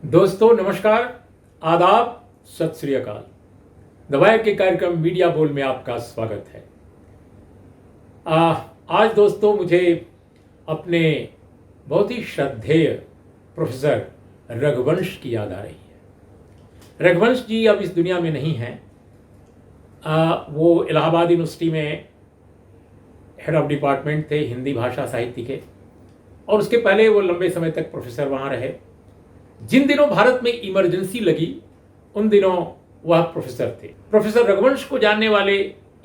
दोस्तों नमस्कार, आदाब, सत श्री अकाल। दवाई के कार्यक्रम मीडिया बोल में आपका स्वागत है। आज दोस्तों मुझे अपने बहुत ही श्रद्धेय प्रोफेसर रघुवंश की याद आ रही है। रघुवंश जी अब इस दुनिया में नहीं हैं। वो इलाहाबाद यूनिवर्सिटी में हेड ऑफ डिपार्टमेंट थे हिंदी भाषा साहित्य के, और उसके पहले वो लंबे समय तक प्रोफेसर वहाँ रहे। जिन दिनों भारत में इमरजेंसी लगी उन दिनों वह प्रोफेसर थे। प्रोफेसर रघुवंश को जानने वाले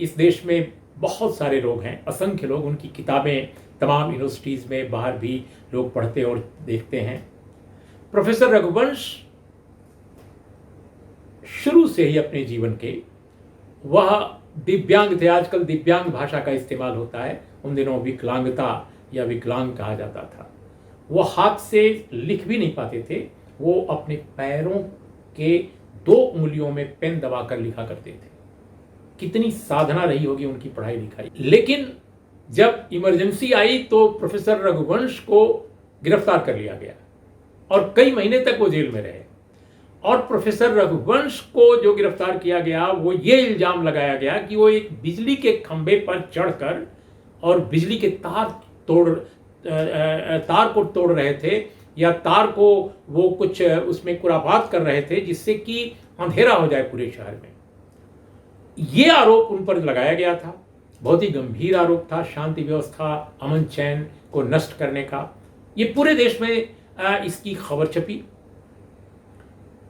इस देश में बहुत सारे लोग हैं, असंख्य लोग। उनकी किताबें तमाम यूनिवर्सिटीज़ में बाहर भी लोग पढ़ते और देखते हैं। प्रोफेसर रघुवंश शुरू से ही अपने जीवन के वह दिव्यांग थे। आजकल दिव्यांग भाषा का इस्तेमाल होता है, उन दिनों विकलांगता या विकलांग कहा जाता था। वो हाथ से लिख भी नहीं पाते थे, वो अपने पैरों के 2 उंगलियों में पेन दबाकर लिखा करते थे। कितनी साधना रही होगी उनकी पढ़ाई लिखाई। लेकिन जब इमरजेंसी आई तो प्रोफेसर रघुवंश को गिरफ्तार कर लिया गया और कई महीने तक वो जेल में रहे। और प्रोफेसर रघुवंश को जो गिरफ्तार किया गया वो ये इल्जाम लगाया गया कि वो एक बिजली के खंभे पर चढ़कर और बिजली के तार को तोड़ रहे थे, या तार को वो कुछ उसमें खुरापात कर रहे थे जिससे कि अंधेरा हो जाए पूरे शहर में। ये आरोप उन पर लगाया गया था। बहुत ही गंभीर आरोप था, शांति व्यवस्था अमन चैन को नष्ट करने का। ये पूरे देश में इसकी खबर छपी।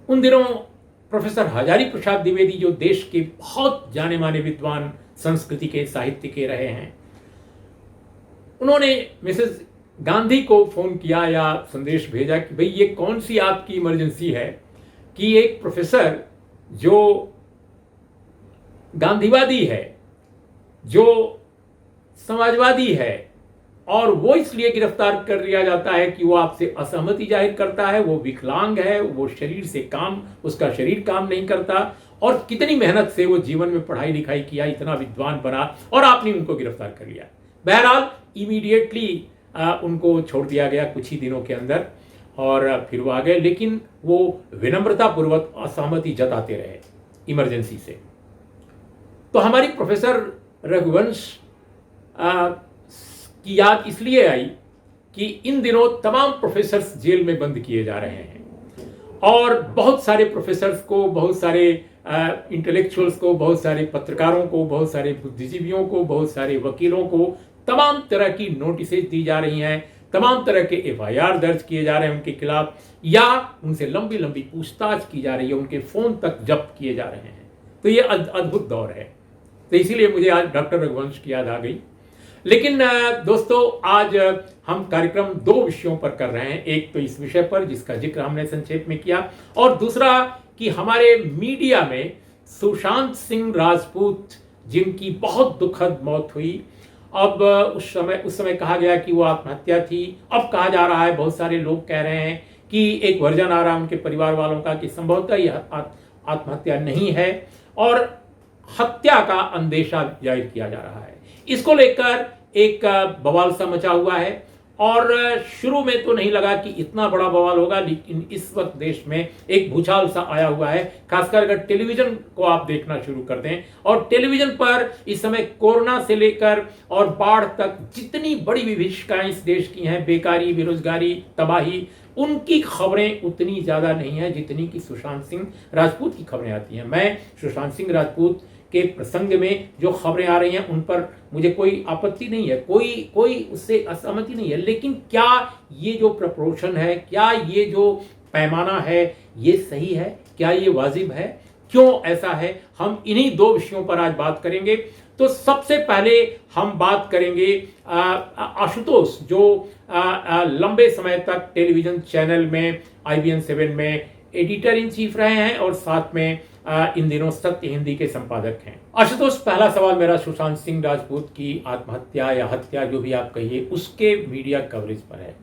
उन दिनों प्रोफेसर हजारी प्रसाद द्विवेदी, जो देश के बहुत जाने माने विद्वान संस्कृति के साहित्य के रहे हैं, उन्होंने मिसेस गांधी को फोन किया या संदेश भेजा कि भाई ये कौन सी आपकी इमरजेंसी है कि एक प्रोफेसर जो गांधीवादी है, जो समाजवादी है, और वो इसलिए गिरफ्तार कर लिया जाता है कि वो आपसे असहमति जाहिर करता है, वो विकलांग है, वो शरीर से उसका शरीर काम नहीं करता, और कितनी मेहनत से वो जीवन में पढ़ाई लिखाई किया, इतना विद्वान बना, और आपने उनको गिरफ्तार कर लिया। बहरहाल इमीडिएटली उनको छोड़ दिया गया कुछ ही दिनों के अंदर, और फिर वो आ गए। लेकिन वो विनम्रतापूर्वक असहमति जताते रहे इमरजेंसी से। तो हमारी प्रोफेसर रघुवंश की याद इसलिए आई कि इन दिनों तमाम प्रोफेसर्स जेल में बंद किए जा रहे हैं, और बहुत सारे प्रोफेसर्स को, बहुत सारे इंटेलेक्चुअल्स को, बहुत सारे पत्रकारों को, बहुत सारे बुद्धिजीवियों को, बहुत सारे वकीलों को तमाम तरह की नोटिसेज दी जा रही हैं, तमाम तरह के एफआईआर दर्ज किए जा रहे हैं उनके खिलाफ, या उनसे लंबी लंबी पूछताछ की जा रही है, उनके फोन तक जब्त किए जा रहे हैं। तो ये अद्भुत दौर है। तो इसीलिए मुझे आज डॉक्टर रघुवंश की याद आ गई। लेकिन दोस्तों, आज हम कार्यक्रम 2 विषयों पर कर रहे हैं। एक तो इस विषय पर जिसका जिक्र हमने संक्षेप में किया, और दूसरा कि हमारे मीडिया में सुशांत सिंह राजपूत, जिनकी बहुत दुखद मौत हुई। अब उस समय कहा गया कि वो आत्महत्या थी। अब कहा जा रहा है, बहुत सारे लोग कह रहे हैं कि एक वर्जन आ रहा है उनके परिवार वालों का कि संभवतः यह आत्महत्या नहीं है, और हत्या का अंदेशा जाहिर किया जा रहा है। इसको लेकर एक बवाल सा मचा हुआ है, और शुरू में तो नहीं लगा कि इतना बड़ा बवाल होगा, लेकिन इस वक्त देश में एक भूचाल सा आया हुआ है। खासकर अगर टेलीविजन को आप देखना शुरू कर दें, और टेलीविजन पर इस समय कोरोना से लेकर और बाढ़ तक जितनी बड़ी विभीषिकाएं इस देश की हैं, बेकारी, बेरोजगारी, तबाही, उनकी खबरें उतनी ज्यादा नहीं है जितनी कि सुशांत सिंह राजपूत की खबरें आती हैं। मैं सुशांत सिंह राजपूत के प्रसंग में जो खबरें आ रही हैं उन पर मुझे कोई आपत्ति नहीं है, कोई उससे असहमति नहीं है। लेकिन क्या ये जो प्रपोर्शन है, क्या ये जो पैमाना है, ये सही है? क्या ये वाजिब है? क्यों ऐसा है? हम इन्हीं 2 विषयों पर आज बात करेंगे। तो सबसे पहले हम बात करेंगे आशुतोष, जो लंबे समय तक टेलीविजन चैनल में IBN 7 में एडिटर इन चीफ रहे हैं, और साथ में इन दिनों सत्य हिंदी के संपादक हैं। आशुतोष, पहला सवाल मेरा सुशांत सिंह राजपूत की आत्महत्या या हत्या, जो भी आप कहिए, उसके मीडिया कवरेज पर है।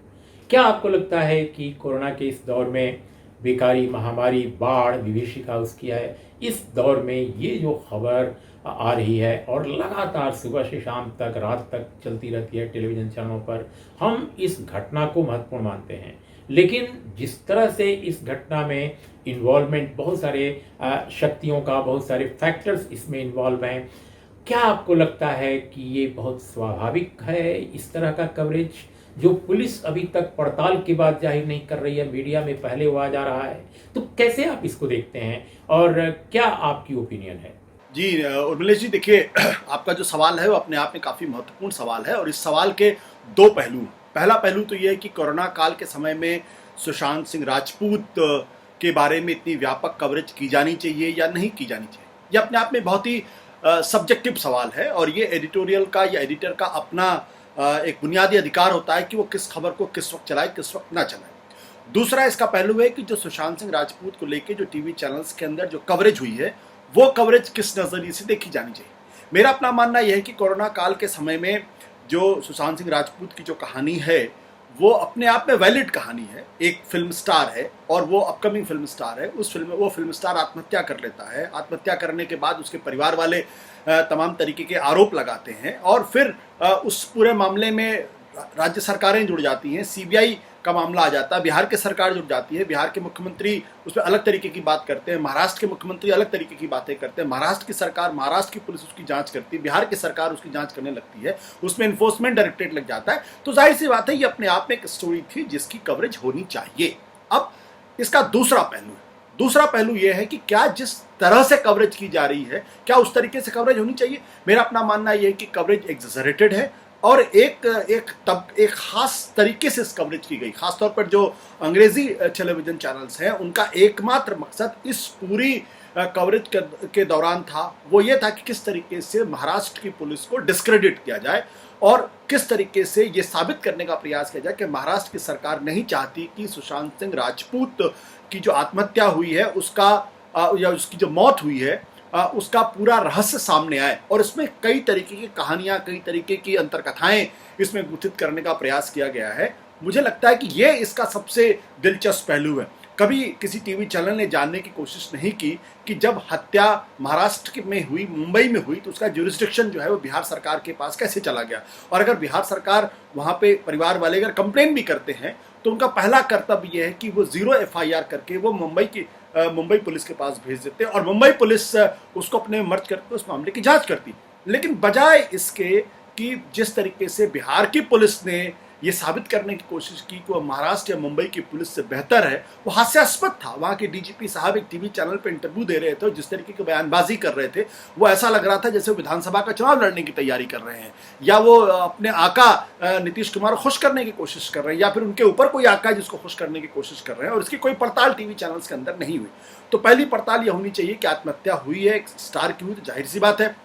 क्या आपको लगता है कि कोरोना के इस दौर में, बेकारी, महामारी, बाढ़, विभीषिका उसकी है, इस दौर में ये जो खबर आ रही है और लगातार सुबह से शाम तक, रात तक चलती रहती है टेलीविजन चैनलों पर, हम इस घटना को महत्वपूर्ण मानते हैं। लेकिन जिस तरह से इस घटना में इन्वॉल्वमेंट, बहुत सारे शक्तियों का, बहुत सारे फैक्टर्स इसमें इन्वॉल्व हैं, क्या आपको लगता है कि ये बहुत स्वाभाविक है इस तरह का कवरेज, जो पुलिस अभी तक पड़ताल के बाद जाहिर नहीं कर रही है, मीडिया में पहले हुआ जा रहा है? तो कैसे आप इसको देखते हैं और क्या आपकी ओपिनियन है? जी उर्मिलेश जी, देखिए आपका जो सवाल है वो अपने आप में काफ़ी महत्वपूर्ण सवाल है और इस सवाल के दो पहलू हैं। पहला पहलू तो ये है कि कोरोना काल के समय में सुशांत सिंह राजपूत के बारे में इतनी व्यापक कवरेज की जानी चाहिए या नहीं की जानी चाहिए। यह अपने आप में बहुत ही सब्जेक्टिव सवाल है और ये एडिटोरियल का या एडिटर का अपना एक बुनियादी अधिकार होता है कि वो किस खबर को किस वक्त चलाए, किस वक्त ना चलाए। दूसरा इसका पहलू है कि जो सुशांत सिंह राजपूत को लेकर जो टीवी चैनल्स के अंदर जो कवरेज हुई है, वो कवरेज किस नज़रिए से देखी जानी चाहिए। मेरा अपना मानना यह है कि कोरोना काल के समय में जो सुशांत सिंह राजपूत की जो कहानी है वो अपने आप में वैलिड कहानी है। एक फिल्म स्टार है और वो अपकमिंग फिल्म स्टार है। उस फिल्म में वो फिल्म स्टार आत्महत्या कर लेता है। आत्महत्या करने के बाद उसके परिवार वाले तमाम तरीके के आरोप लगाते हैं और फिर उस पूरे मामले में राज्य सरकारें जुड़ जाती हैं, सीबीआई का मामला आ जाता है, बिहार की सरकार जुड़ जाती है, बिहार के मुख्यमंत्री उसमें अलग तरीके की बात करते हैं, महाराष्ट्र के मुख्यमंत्री अलग तरीके की बातें करते हैं, महाराष्ट्र की सरकार, महाराष्ट्र की पुलिस उसकी जांच करती है, बिहार की सरकार उसकी जांच करने लगती है, उसमें इन्फोर्समेंट डायरेक्टरेट लग जाता है। तो जाहिर सी बात है ये अपने आप में एक स्टोरी थी जिसकी कवरेज होनी चाहिए। अब इसका दूसरा पहलू यह है कि क्या जिस तरह से कवरेज की जा रही है क्या उस तरीके से कवरेज होनी चाहिए। मेरा अपना मानना यह है कि कवरेज एग्जैजरेटेड है और एक खास तरीके से इस कवरेज की गई। खासतौर पर जो अंग्रेजी टेलीविजन चैनल्स हैं उनका एकमात्र मकसद इस पूरी कवरेज के दौरान था वो ये था कि किस तरीके से महाराष्ट्र की पुलिस को डिस्क्रेडिट किया जाए और किस तरीके से ये साबित करने का प्रयास किया जाए कि महाराष्ट्र की सरकार नहीं चाहती कि सुशांत सिंह राजपूत की जो आत्महत्या हुई है उसका या उसकी जो मौत हुई है उसका पूरा रहस्य सामने आए। और इसमें कई तरीके की कहानियां, कई तरीके की अंतरकथाएं इसमें गुथित करने का प्रयास किया गया है। मुझे लगता है कि ये इसका सबसे दिलचस्प पहलू है। कभी किसी टीवी चैनल ने जानने की कोशिश नहीं की कि जब हत्या महाराष्ट्र में हुई, मुंबई में हुई, तो उसका ज्यूरिसडिक्शन जो है वो बिहार सरकार के पास कैसे चला गया। और अगर बिहार सरकार वहाँ पे परिवार वाले अगर कंप्लेन भी करते हैं तो उनका पहला कर्तव्य यह है कि वो 0 FIR करके वो मुंबई पुलिस के पास भेज देते और मुंबई पुलिस उसको अपने मर्ज करके उस मामले की जांच करती। लेकिन बजाय इसके कि जिस तरीके से बिहार की पुलिस ने ये साबित करने की कोशिश की कि वो महाराष्ट्र या मुंबई की पुलिस से बेहतर है, वो हास्यास्पद था। वहाँ के डीजीपी साहब एक टीवी चैनल पर इंटरव्यू दे रहे थे और जिस तरीके की बयानबाजी कर रहे थे वो ऐसा लग रहा था जैसे वो विधानसभा का चुनाव लड़ने की तैयारी कर रहे हैं या वो अपने आका नीतीश कुमार को खुश करने की कोशिश कर रहे हैं या फिर उनके ऊपर कोई आका है जिसको खुश करने की कोशिश कर रहे हैं और इसकी कोई पड़ताल टीवी चैनल्स के अंदर नहीं हुई। तो पहली पड़ताल यह होनी चाहिए कि आत्महत्या हुई है, एक स्टार की हुई, तो जाहिर सी बात है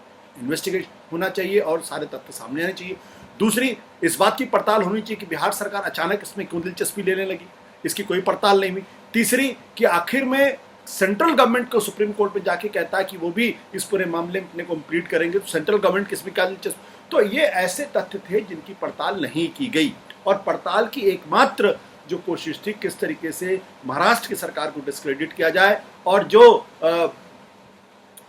इन्वेस्टिगेट होना चाहिए और सारे तथ्य सामने आने चाहिए। दूसरी, इस बात की पड़ताल होनी चाहिए कि बिहार सरकार अचानक इसमें क्यों दिलचस्पी लेने लगी, इसकी कोई पड़ताल नहीं हुई। तीसरी, कि आखिर में सेंट्रल गवर्नमेंट को सुप्रीम कोर्ट में जाके कहता है कि वो भी इस पूरे मामले में कंप्लीट करेंगे, तो सेंट्रल गवर्नमेंट किसमें क्या दिलचस्पी। तो ये ऐसे तथ्य थे जिनकी पड़ताल नहीं की गई और पड़ताल की एकमात्र जो कोशिश थी किस तरीके से महाराष्ट्र की सरकार को डिस्क्रेडिट किया जाए और जो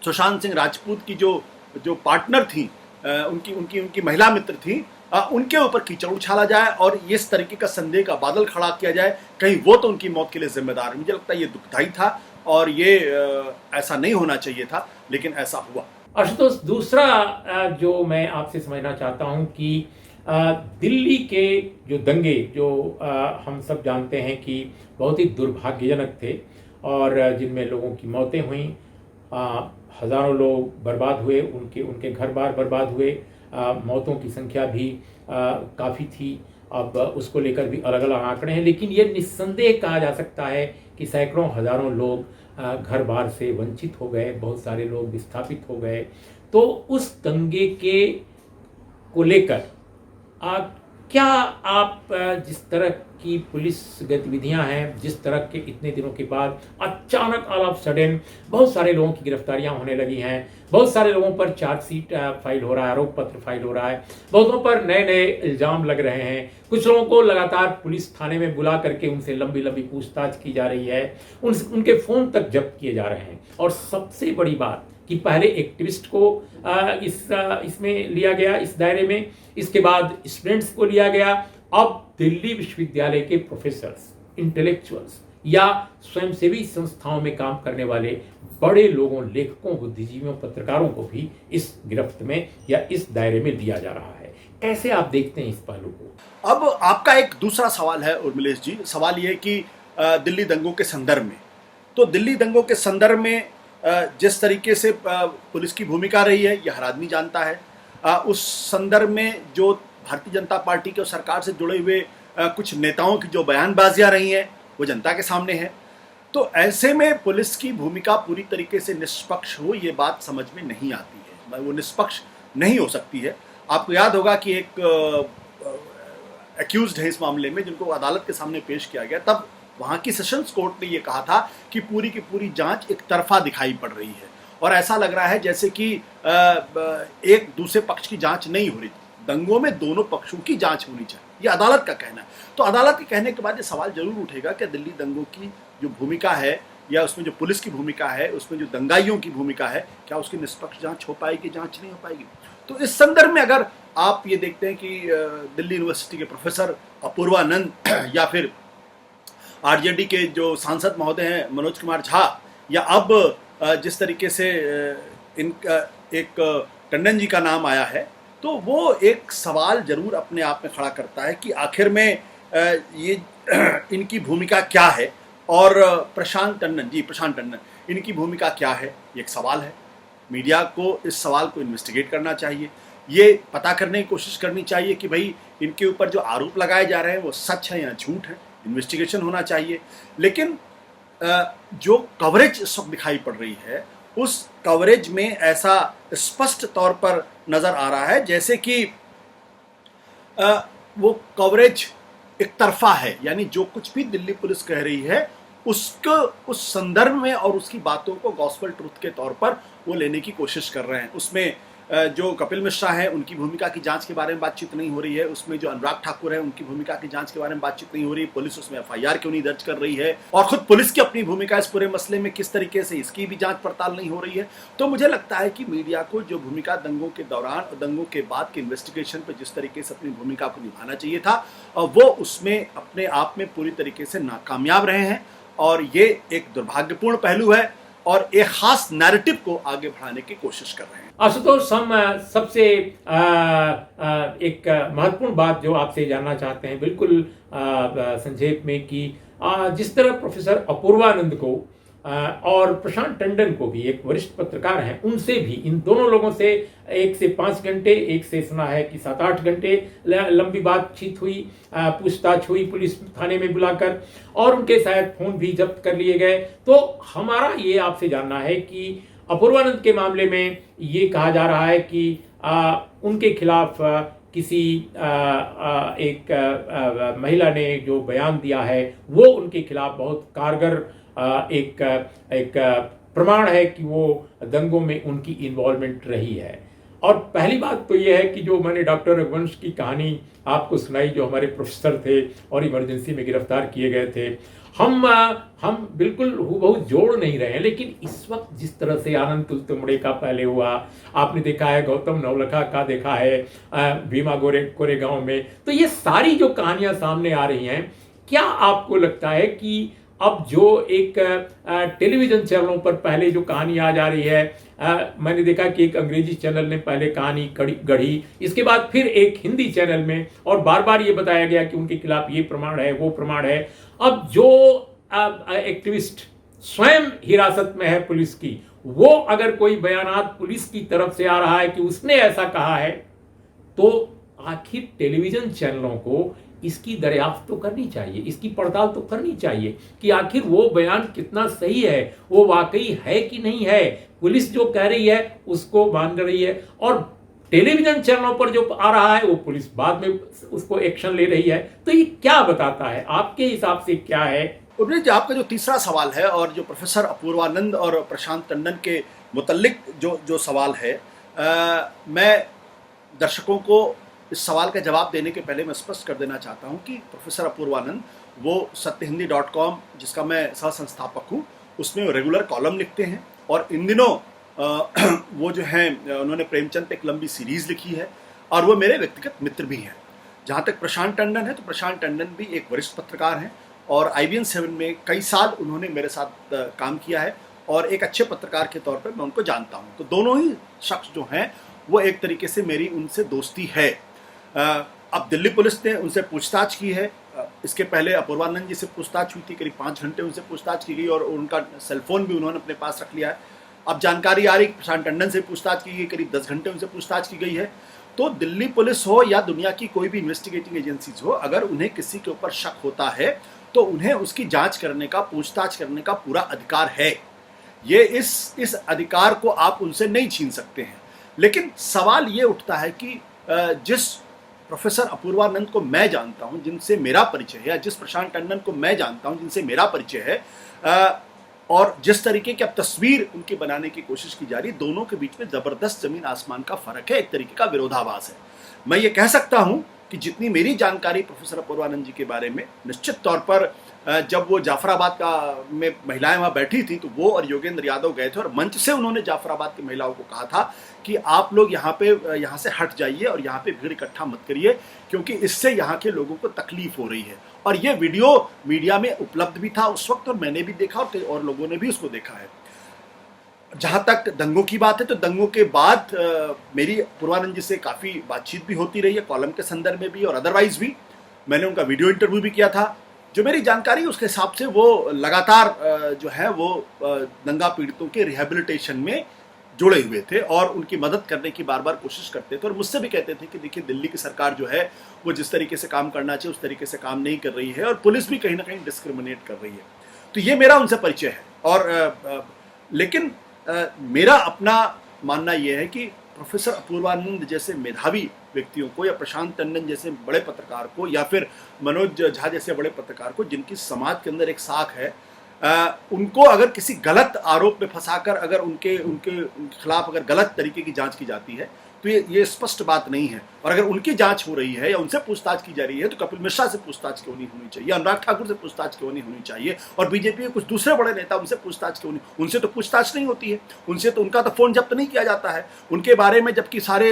सुशांत सिंह राजपूत की जो पार्टनर थी, उनकी महिला मित्र थी, उनके ऊपर कीचड़ उछाला जाए और इस तरीके का संदेह का बादल खड़ा किया जाए कहीं वो तो उनकी मौत के लिए जिम्मेदार है। मुझे लगता है ये दुखदाई था और ये ऐसा नहीं होना चाहिए था, लेकिन ऐसा हुआ। आशुतोष, दूसरा जो मैं आपसे समझना चाहता हूं कि दिल्ली के जो दंगे जो हम सब जानते हैं कि बहुत ही दुर्भाग्यजनक थे और जिनमें लोगों की मौतें हुई, हज़ारों लोग बर्बाद हुए, उनके घर बार बर्बाद हुए, मौतों की संख्या भी काफ़ी थी। अब उसको लेकर भी अलग अलग आंकड़े हैं, लेकिन ये निस्संदेह कहा जा सकता है कि सैकड़ों हज़ारों लोग घर बार से वंचित हो गए, बहुत सारे लोग विस्थापित हो गए। तो उस दंगे को लेकर क्या आप जिस तरह की पुलिस गतिविधियां हैं, जिस तरह के इतने दिनों के बाद अचानक ऑल ऑफ सडन बहुत सारे लोगों की गिरफ्तारियां होने लगी हैं, बहुत सारे लोगों पर चार्जशीट फाइल हो रहा है, आरोप पत्र फाइल हो रहा है, बहुतों पर नए नए इल्ज़ाम लग रहे हैं, कुछ लोगों को लगातार पुलिस थाने में बुला करके उनसे लंबी लंबी पूछताछ की जा रही है, उनके फ़ोन तक जब्त किए जा रहे हैं। और सबसे बड़ी बात कि पहले एक्टिविस्ट को इसमें लिया गया, इस दायरे में, इसके बाद स्टूडेंट्स को लिया गया, अब दिल्ली विश्वविद्यालय के प्रोफेसर्स इंटेलेक्चुअल्स या स्वयंसेवी संस्थाओं में काम करने वाले बड़े लोगों, लेखकों, बुद्धिजीवियों, पत्रकारों को भी इस गिरफ्त में या इस दायरे में लिया जा रहा है। कैसे आप देखते हैं इस पहलू को? अब आपका एक दूसरा सवाल है उर्मिलेश जी, सवाल ये है कि दिल्ली दंगों के संदर्भ में, तो दिल्ली दंगों के संदर्भ में जिस तरीके से पुलिस की भूमिका रही है यह हर आदमी जानता है। उस संदर्भ में जो भारतीय जनता पार्टी के और सरकार से जुड़े हुए कुछ नेताओं की जो बयानबाजियां रही हैं वो जनता के सामने है। तो ऐसे में पुलिस की भूमिका पूरी तरीके से निष्पक्ष हो ये बात समझ में नहीं आती है, वो निष्पक्ष नहीं हो सकती है। आपको याद होगा कि एक एक्यूज्ड है इस मामले में जिनको अदालत के सामने पेश किया गया, तब वहाँ की सेशंस कोर्ट ने ये कहा था कि पूरी की पूरी जांच एक तरफा दिखाई पड़ रही है और ऐसा लग रहा है जैसे कि एक दूसरे पक्ष की जांच नहीं हो रही। दंगों में दोनों पक्षों की जांच होनी चाहिए, ये अदालत का कहना है। तो अदालत के कहने के बाद ये सवाल जरूर उठेगा कि दिल्ली दंगों की जो भूमिका है या उसमें जो पुलिस की भूमिका है, उसमें जो दंगाइयों की भूमिका है, क्या उसकी निष्पक्ष जांच हो पाएगी, जांच नहीं हो पाएगी। तो इस संदर्भ में अगर आप ये देखते हैं कि दिल्ली यूनिवर्सिटी के प्रोफेसर अपूर्वानंद या फिर आरजेडी के जो सांसद महोदय हैं मनोज कुमार झा, या अब जिस तरीके से इनका एक टंडन जी का नाम आया है, तो वो एक सवाल जरूर अपने आप में खड़ा करता है कि आखिर में ये इनकी भूमिका क्या है और प्रशांत टंडन इनकी भूमिका क्या है, ये एक सवाल है। मीडिया को इस सवाल को इन्वेस्टिगेट करना चाहिए, ये पता करने की कोशिश करनी चाहिए कि भाई इनके ऊपर जो आरोप लगाए जा रहे हैं वो सच है या झूठ है, इन्वेस्टिगेशन होना चाहिए। लेकिन जो कवरेज इस वक्त दिखाई पड़ रही है उस कवरेज में ऐसा स्पष्ट तौर पर नजर आ रहा है जैसे कि वो कवरेज एक तरफा है, यानी जो कुछ भी दिल्ली पुलिस कह रही है उसको उस संदर्भ में और उसकी बातों को गॉस्पेल ट्रुथ के तौर पर वो लेने की कोशिश कर रहे हैं। उसमें जो कपिल मिश्रा हैं उनकी भूमिका की जांच के बारे में बातचीत नहीं हो रही है, उसमें जो अनुराग ठाकुर है उनकी भूमिका की जांच के बारे में बातचीत नहीं हो रही, पुलिस उसमें एफआईआर क्यों नहीं दर्ज कर रही है, और खुद पुलिस की अपनी भूमिका इस पूरे मसले में किस तरीके से, इसकी भी जांच पड़ताल नहीं हो रही है। तो मुझे लगता है कि मीडिया को जो भूमिका दंगों के दौरान और दंगों के बाद के इन्वेस्टिगेशन पर जिस तरीके से अपनी भूमिका को निभाना चाहिए था वो उसमें अपने आप में पूरी तरीके से नाकामयाब रहे हैं, और ये एक दुर्भाग्यपूर्ण पहलू है और एक खास नैरेटिव को आगे बढ़ाने की कोशिश कर रहे हैं। आशुतोष, हम सबसे एक महत्वपूर्ण बात जो आपसे जानना चाहते हैं बिल्कुल संक्षेप में कि जिस तरह प्रोफेसर अपूर्वानंद को और प्रशांत टंडन को भी, एक वरिष्ठ पत्रकार हैं, उनसे भी, इन दोनों लोगों से 1 से 5 घंटे, एक से सुना है कि 7-8 घंटे लंबी बातचीत हुई, पूछताछ हुई पुलिस थाने में बुलाकर, और उनके शायद फोन भी जब्त कर लिए गए। तो हमारा ये आपसे जानना है कि अपूर्वानंद के मामले में ये कहा जा रहा है कि उनके खिलाफ किसी एक महिला ने जो बयान दिया है वो उनके खिलाफ बहुत कारगर एक प्रमाण है कि वो दंगों में उनकी इन्वॉल्वमेंट रही है। और पहली बात तो ये है कि जो मैंने डॉक्टर रघुवंश की कहानी आपको सुनाई, जो हमारे प्रोफेसर थे और इमरजेंसी में गिरफ्तार किए गए थे, हम बिल्कुल हूबहू जोड़ नहीं रहे हैं, लेकिन इस वक्त जिस तरह से आनंद तुलतुमड़े का पहले हुआ, आपने देखा है गौतम नवलखा का देखा है भीमा कोरेगांव में, तो ये सारी जो कहानियां सामने आ रही हैं, क्या आपको लगता है कि अब जो एक टेलीविजन चैनलों पर पहले जो कहानी आ जा रही है, मैंने देखा कि एक अंग्रेजी चैनल ने पहले कहानी गढ़ी, इसके बाद फिर एक हिंदी चैनल में, और बार बार ये बताया गया कि उनके खिलाफ ये प्रमाण है, वो प्रमाण है। अब जो एक्टिविस्ट स्वयं हिरासत में है पुलिस की, वो अगर कोई बयानात पुलिस की तरफ से आ रहा है कि उसने ऐसा कहा है, तो आखिर टेलीविजन चैनलों को इसकी दरियाफ्त तो करनी चाहिए, इसकी पड़ताल तो करनी चाहिए कि आखिर वो बयान कितना सही है, वो वाकई है कि नहीं है, पुलिस जो कह रही है उसको मान रही है, और टेलीविजन चैनलों पर जो आ रहा है वो पुलिस बाद में उसको एक्शन ले रही है। तो ये क्या बताता है आपके हिसाब से, क्या है? जी, आपका जो तीसरा सवाल है और जो प्रोफेसर अपूर्वानंद और प्रशांत टंडन के मुतल्लिक जो सवाल है, मैं दर्शकों को इस सवाल का जवाब देने के पहले मैं स्पष्ट कर देना चाहता हूं कि प्रोफेसर अपूर्वानंद वो सत्यहिंदी.com, जिसका मैं सह संस्थापक हूं, उसमें रेगुलर कॉलम लिखते हैं, और इन दिनों वो जो हैं उन्होंने प्रेमचंद पे एक लंबी सीरीज लिखी है, और वो मेरे व्यक्तिगत मित्र भी हैं। जहाँ तक प्रशांत टंडन है, तो प्रशांत टंडन भी एक वरिष्ठ पत्रकार हैं और IBN 7 में कई साल उन्होंने मेरे साथ काम किया है और एक अच्छे पत्रकार के तौर पर मैं उनको जानता हूँ। तो दोनों ही शख्स जो हैं वो एक तरीके से मेरी उनसे दोस्ती है। अब दिल्ली पुलिस ने उनसे पूछताछ की है। इसके पहले अपूर्वानंद जी से पूछताछ हुई थी, करीब 5 घंटे उनसे पूछताछ की गई और उनका सेलफोन भी उन्होंने अपने पास रख लिया है। अब जानकारी आ रही कि प्रशांत टंडन से पूछताछ की गई, करीब 10 घंटे उनसे पूछताछ की गई है। तो दिल्ली पुलिस हो या दुनिया की कोई भी इन्वेस्टिगेटिंग एजेंसीज हो, अगर उन्हें किसी के ऊपर शक होता है तो उन्हें उसकी जांच करने का, पूछताछ करने का पूरा अधिकार है। ये इस अधिकार को आप उनसे नहीं छीन सकते हैं। लेकिन सवाल ये उठता है कि जिस प्रोफेसर अपूर्वानंद को मैं जानता हूं, जिनसे मेरा परिचय है, या जिस प्रशांत टंडन को मैं जानता हूं, जिनसे मेरा परिचय है, और जिस तरीके की अब तस्वीर उनकी बनाने की कोशिश की जा रही है, दोनों के बीच में जबरदस्त जमीन आसमान का फर्क है, एक तरीके का विरोधाभास है। मैं ये कह सकता हूं कि जितनी मेरी जानकारी प्रोफेसर अपूर्वानंद जी के बारे में, निश्चित तौर पर जब वो जाफराबाद में महिलाएं वहां बैठी थी तो वो और योगेंद्र यादव गए थे और मंच से उन्होंने जाफराबाद की महिलाओं को कहा था कि आप लोग यहाँ से हट जाइए और यहाँ पे भीड़ इकट्ठा मत करिए, क्योंकि इससे यहाँ के लोगों को तकलीफ हो रही है। और ये वीडियो मीडिया में उपलब्ध भी था उस वक्त और मैंने भी देखा और कई और लोगों ने भी उसको देखा है। जहाँ तक दंगों की बात है तो दंगों के बाद मेरी अपूर्वानंद जी से काफ़ी बातचीत भी होती रही है, कॉलम के संदर्भ में भी और अदरवाइज भी। मैंने उनका वीडियो इंटरव्यू भी किया था। जो मेरी जानकारी उसके हिसाब से वो लगातार जो है वो दंगा पीड़ितों के रिहेबिलिटेशन में जुड़े हुए थे और उनकी मदद करने की बार बार कोशिश करते थे और मुझसे भी कहते थे कि देखिए दिल्ली की सरकार जो है वो जिस तरीके से काम करना चाहिए उस तरीके से काम नहीं कर रही है और पुलिस भी कहीं ना कहीं डिस्क्रिमिनेट कर रही है। तो ये मेरा उनसे परिचय है। और लेकिन मेरा अपना मानना यह है कि प्रोफेसर अपूर्वानंद जैसे मेधावी व्यक्तियों को या प्रशांत टंडन जैसे बड़े पत्रकार को या फिर मनोज झा जैसे बड़े पत्रकार को, जिनकी समाज के अंदर एक साख है, उनको अगर किसी गलत आरोप में फंसाकर अगर उनके खिलाफ अगर गलत तरीके की जांच की जाती है तो ये स्पष्ट बात नहीं है। और अगर उनकी जांच हो रही है या उनसे पूछताछ की जा रही है तो कपिल मिश्रा से पूछताछ क्यों नहीं होनी चाहिए, अनुराग ठाकुर से पूछताछ क्यों नहीं होनी चाहिए, और बीजेपी के कुछ दूसरे बड़े नेता उनसे पूछताछ क्यों नहीं, उनसे तो पूछताछ नहीं होती है, उनसे तो उनका तो फोन जब्त नहीं किया जाता है उनके बारे में, जबकि सारे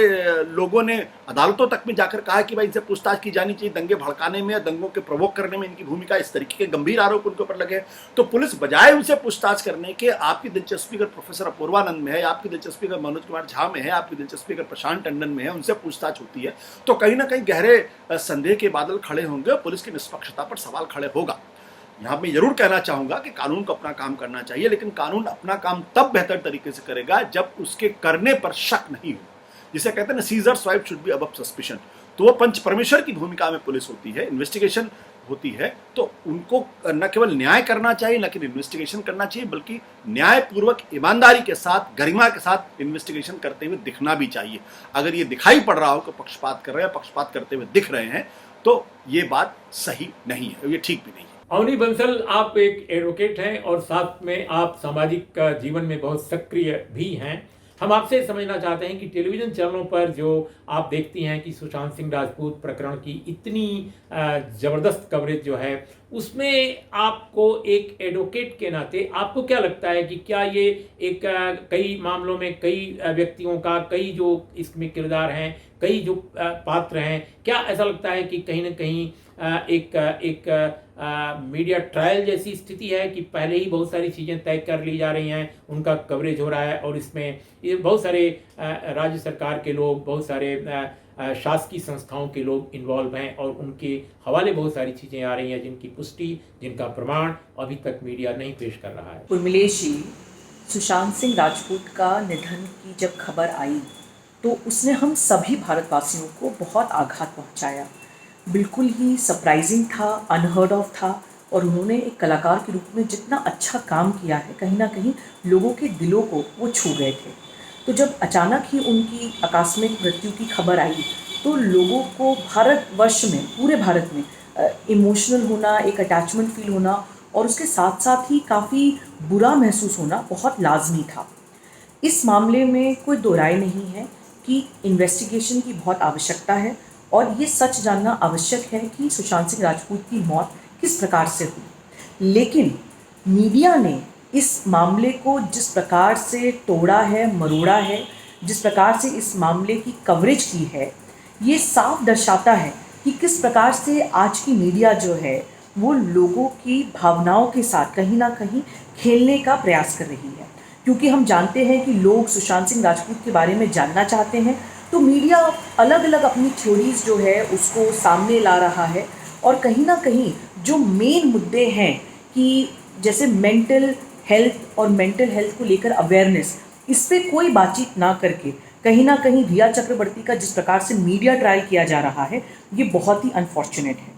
लोगों ने अदालतों तक में जाकर कहा कि भाई इनसे पूछताछ की जानी चाहिए, दंगे भड़काने में या दंगों के प्रवोक करने में इनकी भूमिका, इस तरीके के गंभीर आरोप उनके ऊपर लगे। तो पुलिस बजाय उनसे पूछताछ करने के, आपकी दिलचस्पी अगर प्रोफेसर अपूर्वानंद में है, आपकी दिलचस्पी अगर मनोज कुमार झा में है, आपकी दिलचस्पी अगर प्रशांत टंडन में है, उनसे पूछताछ होती है तो कहीं ना कहीं गहरे संदेह के बादल खड़े होंगे और पुलिस की निष्पक्षता पर सवाल खड़े होगा। यहां मैं जरूर कहना चाहूंगा कि कानून को अपना काम करना चाहिए, लेकिन कानून अपना काम तब बेहतर तरीके से करेगा जब उसके करने पर शक नहीं हो। जिसे कहते हैं ना, seizures wife should be above suspicion. तो वो पंच परमेश्वर की भूमिका में पुलिस होती है, इन्वेस्टिगेशन होती है, तो उनको न केवल न्याय करना चाहिए, न केवल इन्वेस्टिगेशन करना चाहिए, बल्कि न्यायपूर्वक, ईमानदारी के साथ, गरिमा के साथ इन्वेस्टिगेशन करते हुए दिखना भी चाहिए। अगर ये दिखाई पड़ रहा हो कि पक्षपात कर रहे हैं, पक्षपात करते हुए दिख रहे हैं, तो ये बात सही नहीं है, ये ठीक भी नहीं है। अवनी बंसल, आप एक एडवोकेट हैं और साथ में आप सामाजिक जीवन में बहुत सक्रिय भी हैं। हम आपसे समझना चाहते हैं कि टेलीविज़न चैनलों पर जो आप देखती हैं कि सुशांत सिंह राजपूत प्रकरण की इतनी ज़बरदस्त कवरेज जो है, उसमें आपको एक एडवोकेट के नाते आपको क्या लगता है कि क्या ये एक कई मामलों में कई व्यक्तियों का, कई जो इसमें किरदार हैं, कई जो पात्र हैं, क्या ऐसा लगता है कि कहीं ना कहीं एक मीडिया ट्रायल जैसी स्थिति है कि पहले ही बहुत सारी चीज़ें तय कर ली जा रही हैं, उनका कवरेज हो रहा है और इसमें ये बहुत सारे राज्य सरकार के लोग, बहुत सारे शासकीय संस्थाओं के लोग इन्वॉल्व हैं और उनके हवाले बहुत सारी चीज़ें आ रही हैं जिनकी पुष्टि, जिनका प्रमाण अभी तक मीडिया नहीं पेश कर रहा है। उर्मिलेश जी, सुशांत सिंह राजपूत का निधन की जब खबर आई तो उसने हम सभी भारतवासियों को बहुत आघात पहुंचाया। बिल्कुल ही सरप्राइजिंग था, अनहर्ड ऑफ था, और उन्होंने एक कलाकार के रूप में जितना अच्छा काम किया है, कहीं ना कहीं लोगों के दिलों को वो छू गए थे। तो जब अचानक ही उनकी आकस्मिक मृत्यु की खबर आई तो लोगों को भारतवर्ष में, पूरे भारत में इमोशनल होना, एक अटैचमेंट फील होना और उसके साथ साथ ही काफ़ी बुरा महसूस होना बहुत लाजमी था। इस मामले में कोई दो राय नहीं है कि इन्वेस्टिगेशन की बहुत आवश्यकता है और ये सच जानना आवश्यक है कि सुशांत सिंह राजपूत की मौत किस प्रकार से हुई। लेकिन मीडिया ने इस मामले को जिस प्रकार से तोड़ा है, मरोड़ा है, जिस प्रकार से इस मामले की कवरेज की है, ये साफ दर्शाता है कि किस प्रकार से आज की मीडिया जो है वो लोगों की भावनाओं के साथ कहीं ना कहीं खेलने का प्रयास कर रही है, क्योंकि हम जानते हैं कि लोग सुशांत सिंह राजपूत के बारे में जानना चाहते हैं, तो मीडिया अलग अलग अपनी थ्योरीज जो है उसको सामने ला रहा है। और कहीं ना कहीं जो मेन मुद्दे हैं कि जैसे मेंटल हेल्थ को लेकर अवेयरनेस, इस पे कोई बातचीत ना करके कहीं ना कहीं रिया चक्रवर्ती का जिस प्रकार से मीडिया ट्रायल किया जा रहा है, ये बहुत ही अनफॉर्चुनेट है।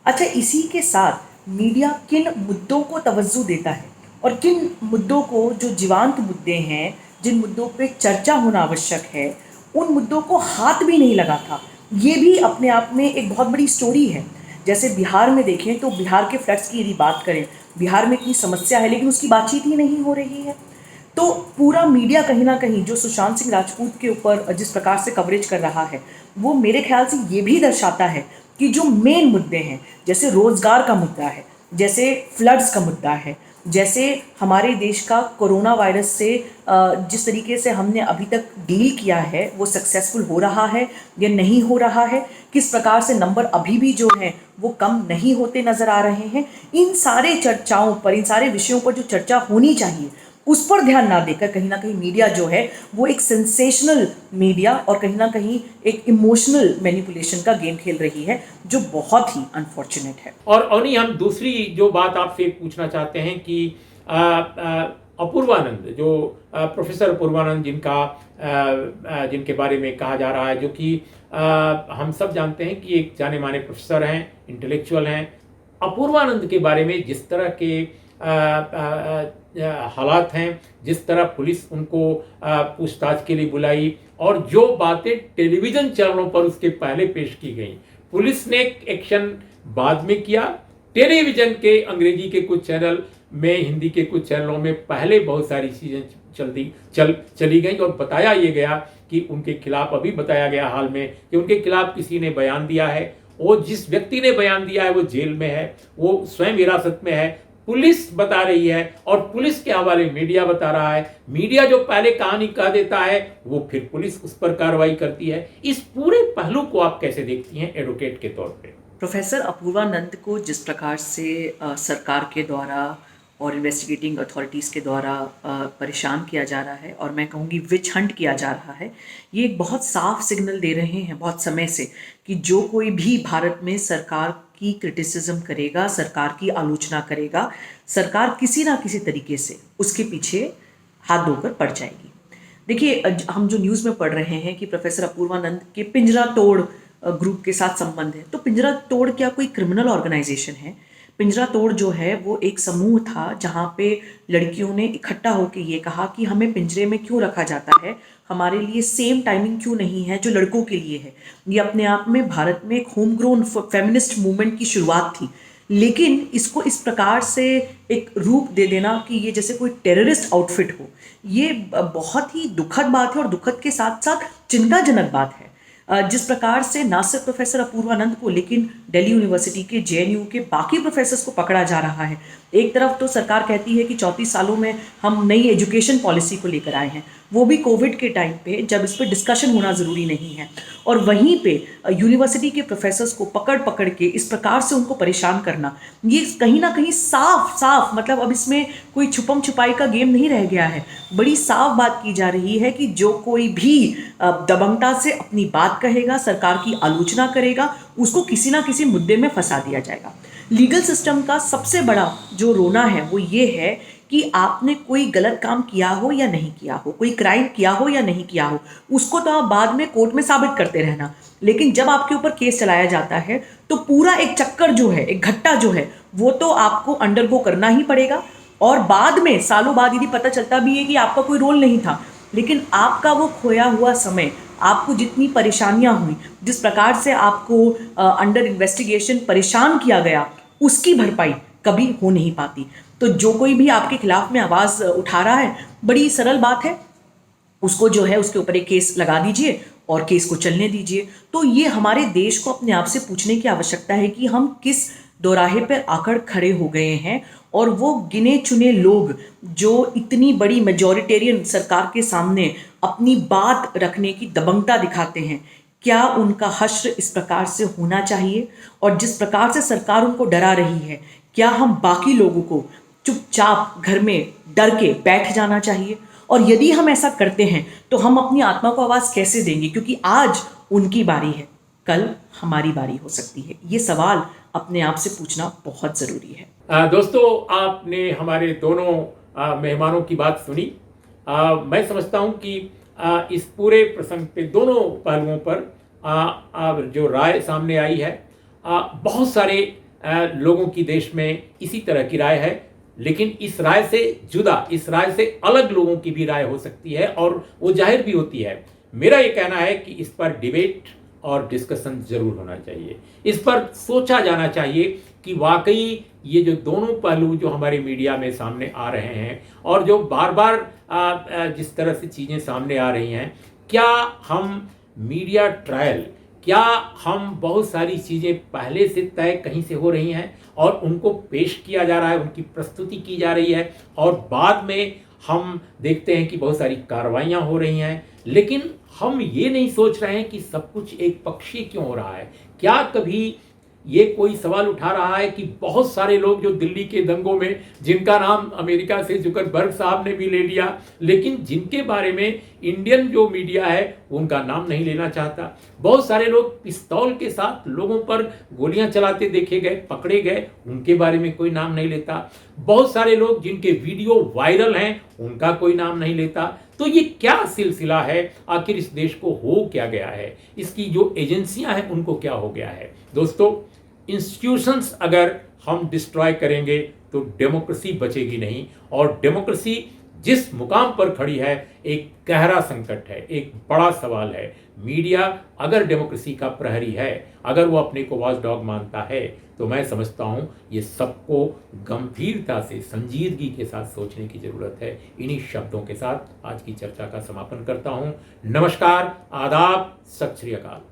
अच्छा, इसी के साथ मीडिया किन मुद्दों को तवज्जो देता है और किन मुद्दों को, जो जीवंत मुद्दे हैं, जिन मुद्दों पे चर्चा होना आवश्यक है, उन मुद्दों को हाथ भी नहीं लगा था, ये भी अपने आप में एक बहुत बड़ी स्टोरी है। जैसे बिहार में देखें तो बिहार के फ्लड्स की यदि बात करें, बिहार में इतनी समस्या है लेकिन उसकी बातचीत ही नहीं हो रही है। तो पूरा मीडिया कहीं ना कहीं जो सुशांत सिंह राजपूत के ऊपर जिस प्रकार से कवरेज कर रहा है, वो मेरे ख्याल से ये भी दर्शाता है कि जो मेन मुद्दे हैं, जैसे रोजगार का मुद्दा है, जैसे फ्लड्स का मुद्दा है, जैसे हमारे देश का कोरोना वायरस से जिस तरीके से हमने अभी तक डील किया है वो सक्सेसफुल हो रहा है या नहीं हो रहा है, किस प्रकार से नंबर अभी भी जो हैं वो कम नहीं होते नज़र आ रहे हैं, इन सारे चर्चाओं पर, इन सारे विषयों पर जो चर्चा होनी चाहिए उस पर ध्यान ना देकर कहीं ना कहीं मीडिया जो है वो एक सेंसेशनल मीडिया और कहीं ना कहीं एक इमोशनल मैनिपुलेशन का गेम खेल रही है, जो बहुत ही अनफॉर्चुनेट है। और अवनी, हम दूसरी जो बात आपसे पूछना चाहते हैं कि अपूर्वानंद, जो प्रोफेसर अपूर्वानंद जिनके बारे में कहा जा रहा है, जो कि हम सब जानते हैं कि एक जाने माने प्रोफेसर हैं, इंटेलेक्चुअल हैं, अपूर्वानंद के बारे में जिस तरह के हालात हैं, जिस तरह पुलिस उनको पूछताछ के लिए बुलाई और जो बातें टेलीविज़न चैनलों पर उसके पहले पेश की गई, पुलिस ने एक्शन बाद में किया, टेलीविज़न के अंग्रेजी के कुछ चैनल में, हिंदी के कुछ चैनलों में पहले बहुत सारी चीज़ें चली गई और बताया ये गया कि उनके खिलाफ, अभी बताया गया हाल में कि उनके खिलाफ किसी ने बयान दिया है, वो जिस व्यक्ति ने बयान दिया है वो जेल में है, वो स्वयं हिरासत में है, पुलिस बता रही है और पुलिस के हवाले मीडिया बता रहा है। मीडिया जो पहले कहानी कह देता है वो फिर पुलिस उस पर कार्रवाई करती है। इस पूरे पहलू को आप कैसे देखती हैं एडवोकेट के तौर पे? प्रोफेसर अपूर्वानंद को जिस प्रकार से सरकार के द्वारा और इन्वेस्टिगेटिंग अथॉरिटीज़ के द्वारा परेशान किया जा रहा है, और मैं कहूँगी विच हंट किया जा रहा है, ये एक बहुत साफ सिग्नल दे रहे हैं बहुत समय से कि जो कोई भी भारत में सरकार की क्रिटिसिज्म करेगा, सरकार की आलोचना करेगा, सरकार किसी ना किसी तरीके से उसके पीछे हाथ धोकर पड़ जाएगी। देखिए, हम जो न्यूज़ में पढ़ रहे हैं कि प्रोफेसर अपूर्वानंद के पिंजरा तोड़ ग्रुप के साथ संबंध है, तो पिंजरा तोड़ क्या कोई क्रिमिनल ऑर्गेनाइजेशन है? पिंजरा तोड़ जो है वो एक समूह था जहाँ पे लड़कियों ने इकट्ठा होकर ये कहा कि हमें पिंजरे में क्यों रखा जाता है, हमारे लिए सेम टाइमिंग क्यों नहीं है जो लड़कों के लिए है। ये अपने आप में भारत में एक होम ग्रोन फेमिनिस्ट मूवमेंट की शुरुआत थी, लेकिन इसको इस प्रकार से एक रूप दे देना कि ये जैसे कोई टेररिस्ट आउटफिट हो, ये बहुत ही दुखद बात है और दुखद के साथ साथ चिंताजनक बात है। जिस प्रकार से ना सिर्फ प्रोफेसर अपूर्वानंद को लेकिन दिल्ली यूनिवर्सिटी के, जेएनयू के बाकी प्रोफेसर्स को पकड़ा जा रहा है। एक तरफ तो सरकार कहती है कि 34 सालों में हम नई एजुकेशन पॉलिसी को लेकर आए हैं, वो भी कोविड के टाइम पे जब इस पर डिस्कशन होना ज़रूरी नहीं है, और वहीं पे यूनिवर्सिटी के प्रोफेसर्स को पकड़ पकड़ के इस प्रकार से उनको परेशान करना, ये कहीं ना कहीं साफ मतलब अब इसमें कोई छुपम छुपाई का गेम नहीं रह गया है। बड़ी साफ बात की जा रही है कि जो कोई भी दबंगता से अपनी बात कहेगा, सरकार की आलोचना करेगा, उसको किसी ना किसी मुद्दे में फंसा दिया जाएगा। लीगल सिस्टम का सबसे बड़ा जो रोना है वो ये है कि आपने कोई गलत काम किया हो या नहीं किया हो, कोई क्राइम किया हो या नहीं किया हो, उसको तो आप बाद में कोर्ट में साबित करते रहना, लेकिन जब आपके ऊपर केस चलाया जाता है तो पूरा एक चक्कर जो है, एक घट्टा जो है, वो तो आपको अंडरगो करना ही पड़ेगा। और बाद में सालों बाद यदि पता चलता भी है कि आपका कोई रोल नहीं था, लेकिन आपका वो खोया हुआ समय, आपको जितनी परेशानियां हुई, जिस प्रकार से आपको अंडर इन्वेस्टिगेशन परेशान किया गया, उसकी भरपाई कभी हो नहीं पाती। तो जो कोई भी आपके खिलाफ में आवाज़ उठा रहा है, बड़ी सरल बात है, उसको जो है उसके ऊपर एक केस लगा दीजिए और केस को चलने दीजिए। तो ये हमारे देश को अपने आप से पूछने की आवश्यकता है कि हम किस दोराहे पर आकर खड़े हो गए हैं, और वो गिने चुने लोग जो इतनी बड़ी मेजॉरिटेरियन सरकार के सामने अपनी बात रखने की दबंगता दिखाते हैं, क्या उनका हश्र इस प्रकार से होना चाहिए? और जिस प्रकार से सरकार उनको डरा रही है, क्या हम बाकी लोगों को चुपचाप घर में डर के बैठ जाना चाहिए? और यदि हम ऐसा करते हैं तो हम अपनी आत्मा को आवाज़ कैसे देंगे? क्योंकि आज उनकी बारी है, कल हमारी बारी हो सकती है। ये सवाल अपने आप से पूछना बहुत ज़रूरी है। दोस्तों, आपने हमारे दोनों मेहमानों की बात सुनी। मैं समझता हूं कि इस पूरे प्रसंग पे दोनों पहलुओं पर जो राय सामने आई है, बहुत सारे लोगों की देश में इसी तरह की राय है, लेकिन इस राय से जुदा, इस राय से अलग लोगों की भी राय हो सकती है और वो जाहिर भी होती है। मेरा ये कहना है कि इस पर डिबेट और डिस्कशन जरूर होना चाहिए। इस पर सोचा जाना चाहिए कि वाकई ये जो दोनों पहलू जो हमारे मीडिया में सामने आ रहे हैं और जो बार बार जिस तरह से चीज़ें सामने आ रही हैं, क्या हम मीडिया ट्रायल, क्या हम बहुत सारी चीज़ें पहले से तय कहीं से हो रही हैं और उनको पेश किया जा रहा है, उनकी प्रस्तुति की जा रही है और बाद में हम देखते हैं कि बहुत सारी कार्रवाइयाँ हो रही हैं, लेकिन हम ये नहीं सोच रहे हैं कि सब कुछ एक पक्षीय क्यों हो रहा है। क्या कभी ये कोई सवाल उठा रहा है कि बहुत सारे लोग जो दिल्ली के दंगों में, जिनका नाम अमेरिका से जुकरबर्ग साहब ने भी ले लिया, लेकिन जिनके बारे में इंडियन जो मीडिया है उनका नाम नहीं लेना चाहता। बहुत सारे लोग पिस्तौल के साथ लोगों पर गोलियां चलाते देखे गए, पकड़े गए, उनके बारे में कोई नाम नहीं लेता। बहुत सारे लोग जिनके वीडियो वायरल हैं उनका कोई नाम नहीं लेता। तो ये क्या सिलसिला है? आखिर इस देश को हो क्या गया है? इसकी जो एजेंसियां हैं उनको क्या हो गया है? दोस्तों, इंस्टीट्यूशंस अगर हम डिस्ट्रॉय करेंगे तो डेमोक्रेसी बचेगी नहीं, और डेमोक्रेसी जिस मुकाम पर खड़ी है एक गहरा संकट है, एक बड़ा सवाल है। मीडिया अगर डेमोक्रेसी का प्रहरी है, अगर वो अपने को वॉच डॉग मानता है, तो मैं समझता हूँ ये सबको गंभीरता से, संजीदगी के साथ सोचने की जरूरत है। इन्हीं शब्दों के साथ आज की चर्चा का समापन करता हूँ। नमस्कार, आदाब, सत श्री अकाल।